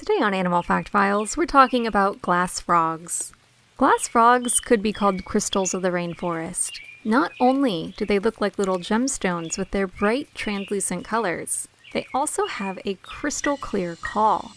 Today on Animal Fact Files, we're talking about glass frogs. Glass frogs could be called crystals of the rainforest. Not only do they look like little gemstones with their bright, translucent colors, they also have a crystal clear call.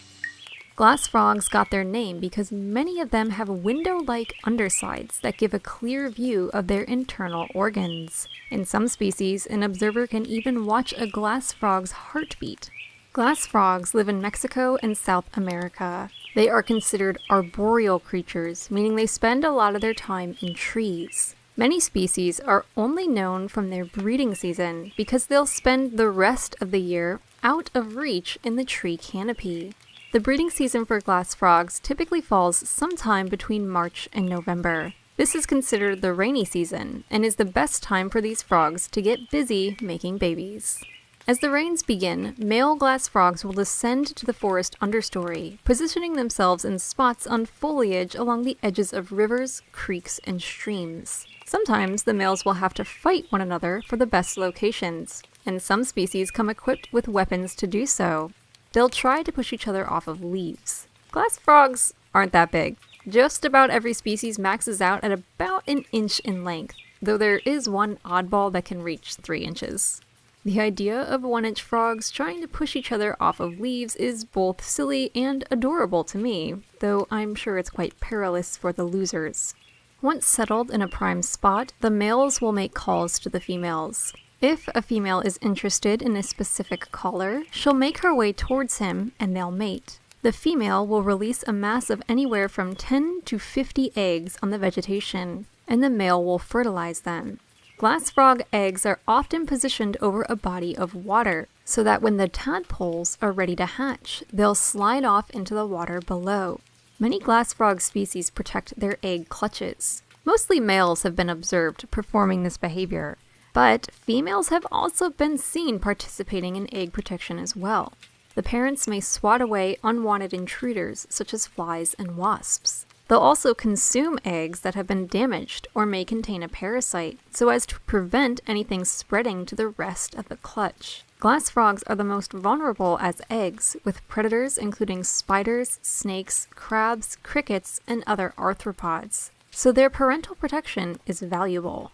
Glass frogs got their name because many of them have window-like undersides that give a clear view of their internal organs. In some species, an observer can even watch a glass frog's heartbeat. Glass frogs live in Mexico and South America. They are considered arboreal creatures, meaning they spend a lot of their time in trees. Many species are only known from their breeding season because they'll spend the rest of the year out of reach in the tree canopy. The breeding season for glass frogs typically falls sometime between March and November. This is considered the rainy season and is the best time for these frogs to get busy making babies. As the rains begin, male glass frogs will descend to the forest understory, positioning themselves in spots on foliage along the edges of rivers, creeks, and streams. Sometimes the males will have to fight one another for the best locations, and some species come equipped with weapons to do so. They'll try to push each other off of leaves. Glass frogs aren't that big. Just about every species maxes out at about an inch in length, though there is one oddball that can reach 3 inches. The idea of 1-inch frogs trying to push each other off of leaves is both silly and adorable to me, though I'm sure it's quite perilous for the losers. Once settled in a prime spot, the males will make calls to the females. If a female is interested in a specific caller, she'll make her way towards him and they'll mate. The female will release a mass of anywhere from 10 to 50 eggs on the vegetation, and the male will fertilize them. Glass frog eggs are often positioned over a body of water, so that when the tadpoles are ready to hatch, they'll slide off into the water below. Many glass frog species protect their egg clutches. Mostly males have been observed performing this behavior, but females have also been seen participating in egg protection as well. The parents may swat away unwanted intruders such as flies and wasps. They'll also consume eggs that have been damaged or may contain a parasite, so as to prevent anything spreading to the rest of the clutch. Glass frogs are the most vulnerable as eggs, with predators including spiders, snakes, crabs, crickets, and other arthropods, so their parental protection is valuable.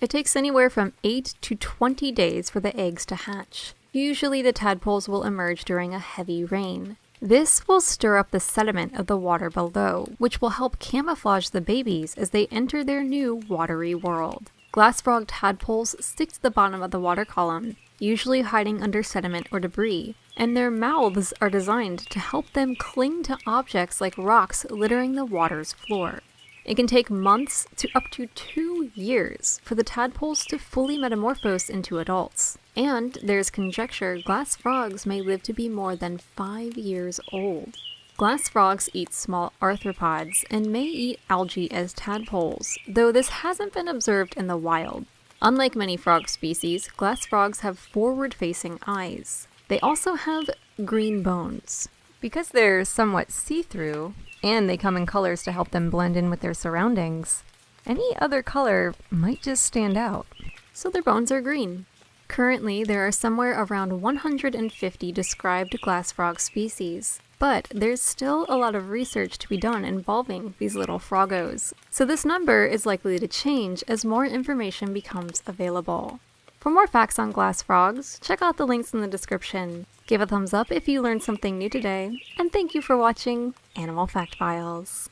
It takes anywhere from 8 to 20 days for the eggs to hatch. Usually the tadpoles will emerge during a heavy rain. This will stir up the sediment of the water below, which will help camouflage the babies as they enter their new watery world. Glass frog tadpoles stick to the bottom of the water column, usually hiding under sediment or debris, and their mouths are designed to help them cling to objects like rocks littering the water's floor. It can take months to up to 2 years for the tadpoles to fully metamorphose into adults. And there's conjecture glass frogs may live to be more than 5 years old. Glass frogs eat small arthropods and may eat algae as tadpoles, though this hasn't been observed in the wild. Unlike many frog species, glass frogs have forward-facing eyes. They also have green bones. Because they're somewhat see-through, and they come in colors to help them blend in with their surroundings, any other color might just stand out. So their bones are green. Currently, there are somewhere around 150 described glass frog species, but there's still a lot of research to be done involving these little froggos. So this number is likely to change as more information becomes available. For more facts on glass frogs, check out the links in the description. Give a thumbs up if you learned something new today, and thank you for watching Animal Fact Files.